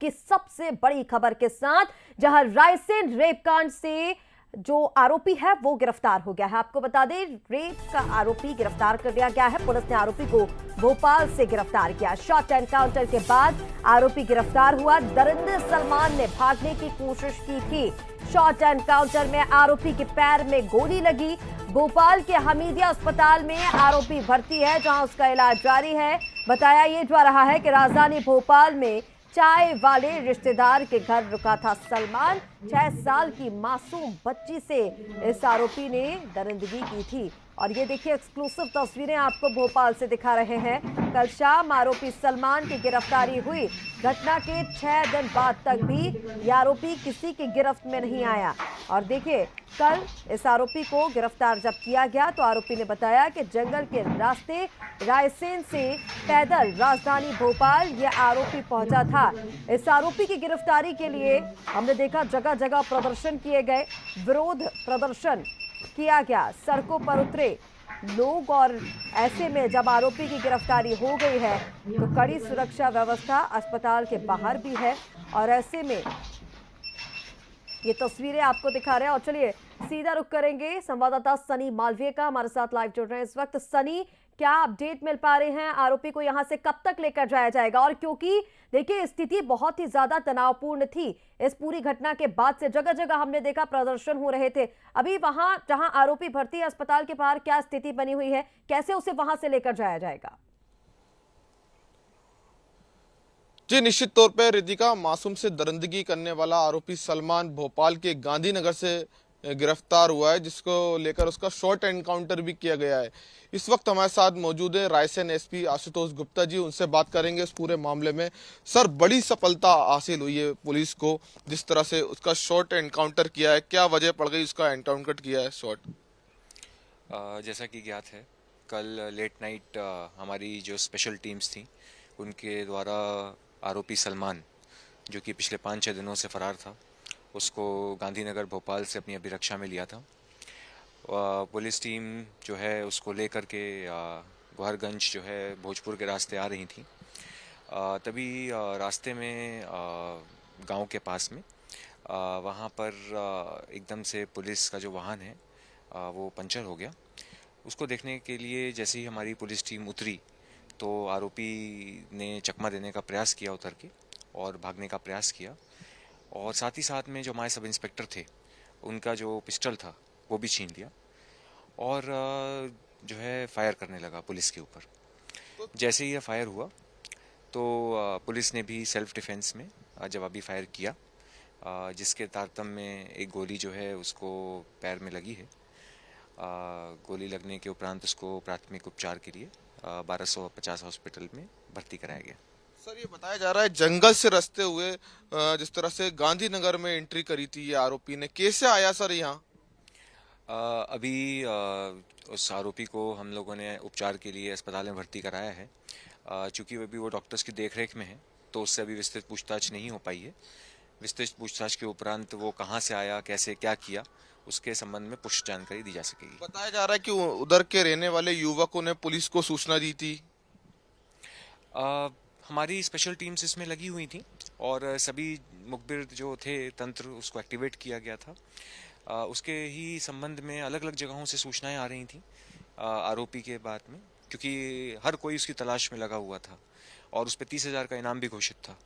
की सबसे बड़ी खबर के साथ, जहां रायसेन रेप कांड से जो आरोपी है वो गिरफ्तार हो गया है। आपको बता दें, रेप का आरोपी गिरफ्तार कर लिया गया है। पुलिस ने आरोपी को भोपाल से गिरफ्तार किया। शॉट एनकाउंटर के बाद आरोपी गिरफ्तार हुआ। दरिंदे सलमान ने भागने की कोशिश की थी। शॉट एनकाउंटर में आरोपी के पैर में गोली लगी। भोपाल के हमीदिया अस्पताल में आरोपी भर्ती है, जहां उसका इलाज जारी है। बताया ये जा रहा है कि राजधानी भोपाल में चाय वाले रिश्तेदार के घर रुका था सलमान। 6 साल की मासूम बच्ची से इस आरोपी ने दरिंदगी की थी। और ये देखिए, एक्सक्लूसिव तस्वीरें आपको भोपाल से दिखा रहे हैं। कल शाम आरोपी सलमान की गिरफ्तारी हुई। घटना के 6 दिन बाद तक भी ये आरोपी किसी की गिरफ्त में नहीं आया। और देखिए, कल इस आरोपी को गिरफ्तार जब किया गया तो आरोपी ने बताया कि जंगल के रास्ते रायसेन से पैदल राजधानी भोपाल ये आरोपी पहुंचा था। इस आरोपी की गिरफ्तारी के लिए हमने देखा जगह जगह प्रदर्शन किए गए, विरोध प्रदर्शन किया गया, सड़कों पर उतरे लोग। और ऐसे में जब आरोपी की गिरफ्तारी हो गई है तो कड़ी सुरक्षा व्यवस्था अस्पताल के बाहर भी है। और ऐसे में ये तस्वीरें आपको दिखा रहे हैं। और चलिए सीधा रुख करेंगे संवाददाता सनी मालवीय का, हमारे साथ लाइव जुड़ रहे हैं इस वक्त। सनी, क्या अपडेट मिल पा रहे हैं? आरोपी को यहां से कब तक लेकर जाया जाएगा? और क्योंकि देखिए, स्थिति बहुत ही ज्यादा तनावपूर्ण थी इस पूरी घटना के बाद से, जगह जगह हमने देखा प्रदर्शन हो रहे थे। अभी वहां जहां आरोपी भर्ती है अस्पताल के बाहर, क्या स्थिति बनी हुई है? कैसे उसे वहां से लेकर जाया जाएगा? जी, निश्चित तौर पर रितिका, मासूम से दरिंदगी करने वाला आरोपी सलमान भोपाल के गांधीनगर से गिरफ्तार हुआ है, जिसको लेकर उसका शॉर्ट एनकाउंटर भी किया गया है। इस वक्त हमारे साथ मौजूद है रायसेन एसपी आशुतोष गुप्ता जी। उनसे बात करेंगे इस पूरे मामले में। सर, बड़ी सफलता हासिल हुई है पुलिस को, जिस तरह से उसका शॉर्ट एनकाउंटर किया है। क्या वजह पड़ गई उसका एनकाउंटर किया है शॉर्ट? जैसा कि ज्ञात है, कल लेट नाइट हमारी जो स्पेशल टीम्स थी उनके द्वारा आरोपी सलमान, जो कि पिछले 5-6 दिनों से फरार था, उसको गांधीनगर भोपाल से अपनी अभिरक्षा में लिया था। पुलिस टीम जो है उसको लेकर के गोहरगंज जो है भोजपुर के रास्ते आ रही थी। तभी रास्ते में गांव के पास में वहाँ पर एकदम से पुलिस का जो वाहन है वो पंचर हो गया। उसको देखने के लिए जैसे ही हमारी पुलिस टीम उतरी तो आरोपी ने चकमा देने का प्रयास किया उतर के, और भागने का प्रयास किया। और साथ ही साथ में जो हमारे सब इंस्पेक्टर थे उनका जो पिस्टल था वो भी छीन लिया, और जो है फायर करने लगा पुलिस के ऊपर। जैसे ही यह फायर हुआ तो पुलिस ने भी सेल्फ डिफेंस में जवाबी फायर किया, जिसके तारतम्य में एक गोली जो है उसको पैर में लगी है। गोली लगने के उपरांत उसको प्राथमिक उपचार के लिए 1250 हॉस्पिटल में भर्ती कराया गया। सर, ये बताया जा रहा है जंगल से रास्ते हुए जिस तरह से गांधीनगर में एंट्री करी थी ये आरोपी ने, कैसे आया सर यहाँ? अभी उस आरोपी को हम लोगों ने उपचार के लिए अस्पताल में भर्ती कराया है। चूँकि अभी वो डॉक्टर्स की देखरेख में है तो उससे अभी विस्तृत पूछताछ नहीं हो पाई है। विस्तृत पूछताछ के उपरांत वो कहाँ से आया, कैसे क्या किया, उसके संबंध में पुष्ट जानकारी दी जा सकेगी। बताया जा रहा है कि उधर के रहने वाले युवकों ने पुलिस को सूचना दी थी। हमारी स्पेशल टीम्स इसमें लगी हुई थी और सभी मुखबिर जो थे तंत्र उसको एक्टिवेट किया गया था। उसके ही संबंध में अलग अलग जगहों से सूचनाएं आ रही थी आरोपी के बारे में, क्योंकि हर कोई उसकी तलाश में लगा हुआ था और उस पर 30,000 का इनाम भी घोषित था।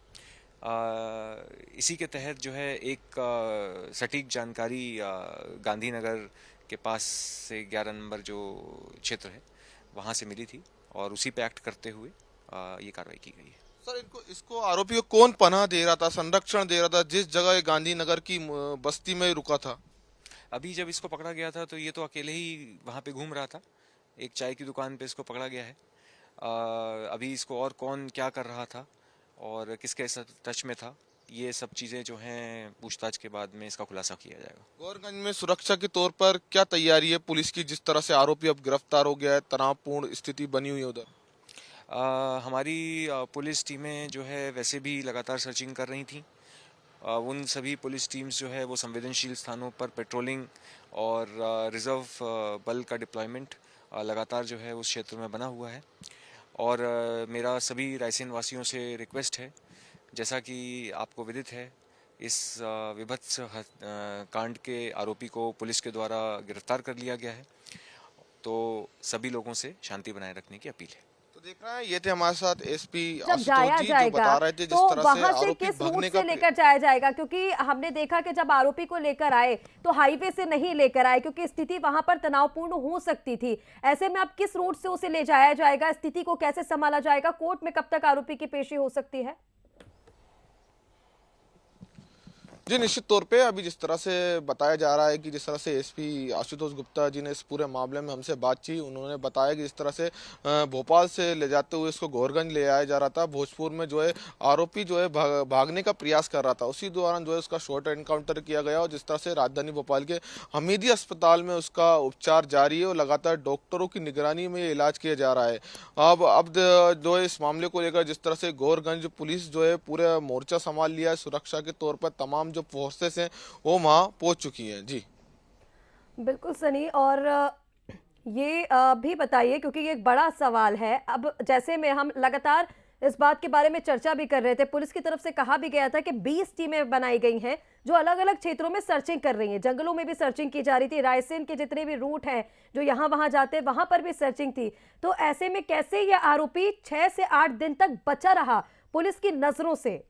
इसी के तहत जो है एक सटीक जानकारी गांधीनगर के पास से 11 नंबर जो क्षेत्र है वहाँ से मिली थी, और उसी पे एक्ट करते हुए ये कार्रवाई की गई है। सर, इसको आरोपी को कौन पनाह दे रहा था, संरक्षण दे रहा था, जिस जगह गांधीनगर की बस्ती में रुका था? अभी जब इसको पकड़ा गया था तो ये तो अकेले ही वहाँ पे घूम रहा था। एक चाय की दुकान पे इसको पकड़ा गया है। अभी इसको और कौन क्या कर रहा था और किसके साथ टच में था, ये सब चीज़ें जो हैं पूछताछ के बाद में इसका खुलासा किया जाएगा। गोरगंज में सुरक्षा के तौर पर क्या तैयारी है पुलिस की, जिस तरह से आरोपी अब गिरफ्तार हो गया है, तनावपूर्ण स्थिति बनी हुई है उधर? हमारी पुलिस टीमें जो है वैसे भी लगातार सर्चिंग कर रही थी। उन सभी पुलिस टीम्स जो है वो संवेदनशील स्थानों पर पेट्रोलिंग और रिजर्व बल का डिप्लॉयमेंट लगातार जो है उस क्षेत्र में बना हुआ है। और मेरा सभी रायसेन वासियों से रिक्वेस्ट है जैसा कि आपको विदित है, इस विभत्स कांड के आरोपी को पुलिस के द्वारा गिरफ्तार कर लिया गया है। तो सभी लोगों से शांति बनाए रखने की अपील है। तो देख रहे हैं, ये थे हमारे साथ एसपी जब आशुतोष जाया जी, जो जाएगा बता रहे थे तो जिस तरह से वहां से आरोपी किस रूट भागने से का लेकर जाया जाएगा, क्योंकि हमने देखा कि जब आरोपी को लेकर आए तो हाईवे से नहीं लेकर आए क्योंकि स्थिति वहां पर तनावपूर्ण हो सकती थी। ऐसे में अब किस रूट से उसे ले जाया जाएगा, स्थिति को कैसे संभाला जाएगा, कोर्ट में कब तक आरोपी की पेशी हो सकती है? जी निश्चित तौर पे अभी जिस तरह से बताया जा रहा है कि जिस तरह से एसपी आशुतोष गुप्ता जी ने इस पूरे मामले में हमसे बात की, उन्होंने बताया कि जिस तरह से भोपाल से ले जाते हुए इसको गौरगंज ले आया जा रहा था। भोजपुर में जो है आरोपी जो है भागने का प्रयास कर रहा था, उसी दौरान जो है उसका शॉर्ट एनकाउंटर किया गया और जिस तरह से राजधानी भोपाल के हमीदी अस्पताल में उसका उपचार जारी है और लगातार डॉक्टरों की निगरानी में ये इलाज किया जा रहा है। अब जो है इस मामले को लेकर जिस तरह से गौरगंज पुलिस जो है पूरा मोर्चा संभाल लिया है, सुरक्षा के तौर पर तमाम जो फोर्सेस हैं वो वहां पहुंच चुकी हैं। जी बिल्कुल सनी, और ये भी बताइए क्योंकि ये एक बड़ा सवाल है। अब जैसे में हम लगातार इस बात के बारे में चर्चा भी कर रहे थे, पुलिस की तरफ से कहा भी गया था कि 20 टीमें बनाई गई हैं जो अलग अलग क्षेत्रों में सर्चिंग कर रही हैं। जंगलों में भी सर्चिंग की जा रही थी, रायसेन के जितने भी रूट हैं जो यहाँ वहां जाते हैं वहां पर भी सर्चिंग थी। तो ऐसे में कैसे यह आरोपी 6 से 8 दिन तक बचा रहा पुलिस की नजरों से?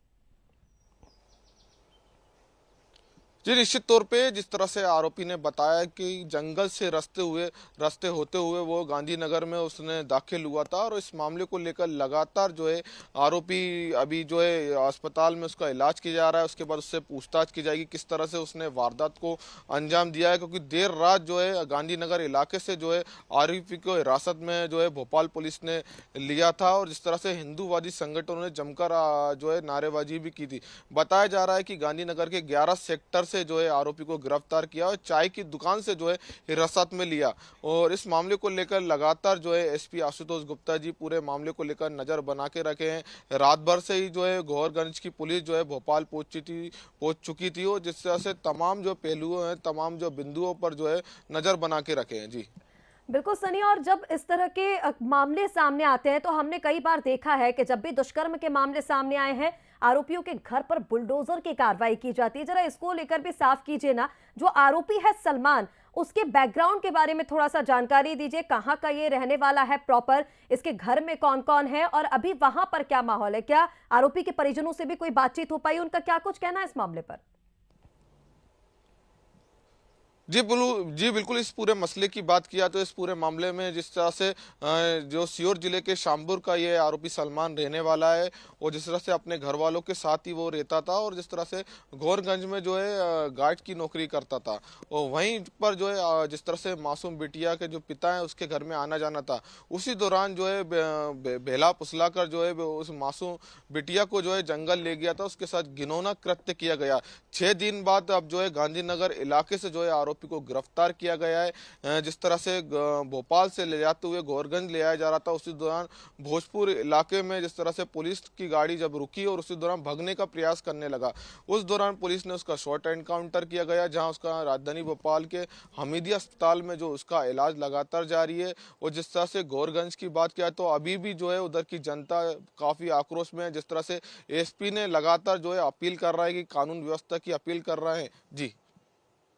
जी निश्चित तौर पे जिस तरह से आरोपी ने बताया कि जंगल से रास्ते होते हुए वो गांधीनगर में उसने दाखिल हुआ था और इस मामले को लेकर लगातार जो है आरोपी अभी जो है अस्पताल में उसका इलाज किया जा रहा है। उसके बाद उससे पूछताछ की जाएगी किस तरह से उसने वारदात को अंजाम दिया है, क्योंकि देर रात जो है गांधीनगर इलाके से जो है आरोपी को हिरासत में जो है भोपाल पुलिस ने लिया था और जिस तरह से हिंदूवादी संगठनों ने जमकर जो है नारेबाजी भी की थी। बताया जा रहा है कि गांधीनगर के 11 सेक्टर से जो है आरोपी को गिरफ्तार किया और चाय की दुकान से जो है हिरासत में लिया और इस मामले को लेकर लगातार जो है एसपी आशुतोष गुप्ता जी पूरे मामले को लेकर नजर बना के रखे हैं। रात भर से ही जो है गौरगंज की पुलिस जो है भोपाल पहुंच चुकी थी और जिस तरह से तमाम जो पहलुओं हैं, तमाम जो बिंदुओं पर जो है नजर बना के रखे हैं। जी बिल्कुल सनी, और जब इस तरह के मामले सामने आते हैं तो हमने कई बार देखा है कि जब भी दुष्कर्म के मामले सामने आए हैं आरोपियों के घर पर बुलडोजर की कार्रवाई की जाती है। जरा इसको लेकर भी साफ कीजिए ना, जो आरोपी है सलमान, उसके बैकग्राउंड के बारे में थोड़ा सा जानकारी दीजिए। कहाँ का ये रहने वाला है प्रॉपर, इसके घर में कौन कौन है और अभी वहां पर क्या माहौल है? क्या आरोपी के परिजनों से भी कोई बातचीत हो पाई, उनका क्या कुछ कहना है इस मामले पर? जी बिल्कुल इस पूरे मसले की बात किया तो इस पूरे मामले में जिस तरह से जो सीहोर जिले के शामपुर का ये आरोपी सलमान रहने वाला है और जिस तरह से अपने घर वालों के साथ ही वो रहता था और जिस तरह से गौरगंज में जो है गार्ड की नौकरी करता था और वहीं पर जो है जिस तरह से मासूम बिटिया के जो पिता हैं उसके घर में आना जाना था, उसी दौरान जो है बेला फुसला कर जो है उस मासूम बिटिया को जो है जंगल ले गया था, उसके साथ घिनौना कृत्य किया गया। 6 दिन बाद अब जो है गांधीनगर इलाके से जो है आरोपी को गिरफ्तार किया गया है। जिस तरह से भोपाल से ले जाते हुए गौरगंज ले आया जा रहा था, उसी दौरान भोजपुर इलाके में जिस तरह से पुलिस की गाड़ी जब रुकी और उसी दौरान भागने का प्रयास करने लगा, उस दौरान पुलिस ने उसका शॉर्ट एनकाउंटर किया गया, जहां उसका राजधानी भोपाल के हमीदी अस्पताल में जो उसका इलाज लगातार जारी है। और जिस तरह से गौरगंज की बात किया तो अभी भी जो है उधर की जनता काफी आक्रोश में है। जिस तरह से एसपी ने लगातार जो है अपील कर रहा है कि कानून व्यवस्था की अपील कर रहे हैं। जी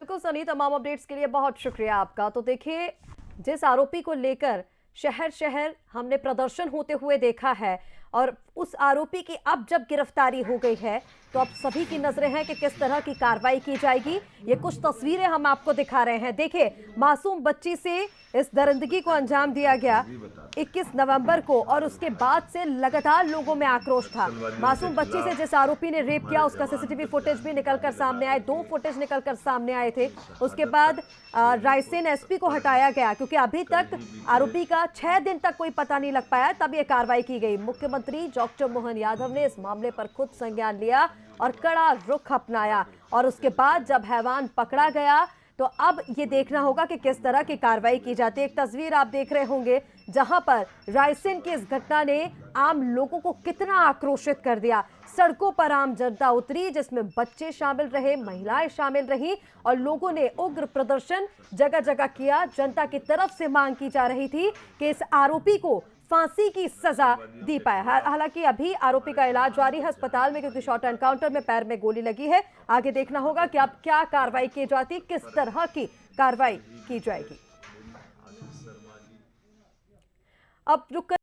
बिल्कुल सनी, तमाम अपडेट्स के लिए बहुत शुक्रिया आपका। तो देखिए, जिस आरोपी को लेकर शहर शहर हमने प्रदर्शन होते हुए देखा है और उस आरोपी की अब जब गिरफ्तारी हो गई है तो अब सभी की नजरें हैं कि किस तरह की कार्रवाई की जाएगी। ये कुछ तस्वीरें हम आपको दिखा रहे हैं। देखिए, मासूम बच्ची से इस दरिंदगी को अंजाम दिया गया 21 नवंबर को और उसके बाद से लगातार लोगों में आक्रोश था। मासूम बच्ची से जिस आरोपी ने रेप किया उसका सीसीटीवी फुटेज भी निकलकर सामने आए, 2 फुटेज निकलकर सामने आए थे। उसके बाद रायसेन एसपी को हटाया गया क्योंकि अभी तक आरोपी का 6 दिन तक कोई पता नहीं लग पाया, तब ये कार्रवाई की गई। मुख्यमंत्री डॉक्टर मोहन यादव ने इस मामले पर खुद संज्ञान लिया और कड़ा रुख अपनाया और उसके बाद जब हैवान पकड़ा गया तो अब ये देखना होगा कि किस तरह की कार्रवाई की जाती है। एक तस्वीर आप देख रहे होंगे जहां पर रायसेन की इस घटना ने आम लोगों को कितना आक्रोशित कर दिया। सड़कों पर आम जनता उतरी, जिसमें बच्चे शामिल रहे, महिलाएं शामिल रहीं और लोगों ने उग्र प्रदर्शन जगह जगह किया। जनता की तरफ से मांग की जा रही थी कि इस आरोपी को फांसी की सजा दी पाए। हालांकि अभी आरोपी का इलाज जारी है अस्पताल में, क्योंकि शॉट एनकाउंटर में पैर में गोली लगी है। आगे देखना होगा कि अब क्या कार्रवाई की जाती, किस तरह की कार्रवाई की जाएगी। अब रुक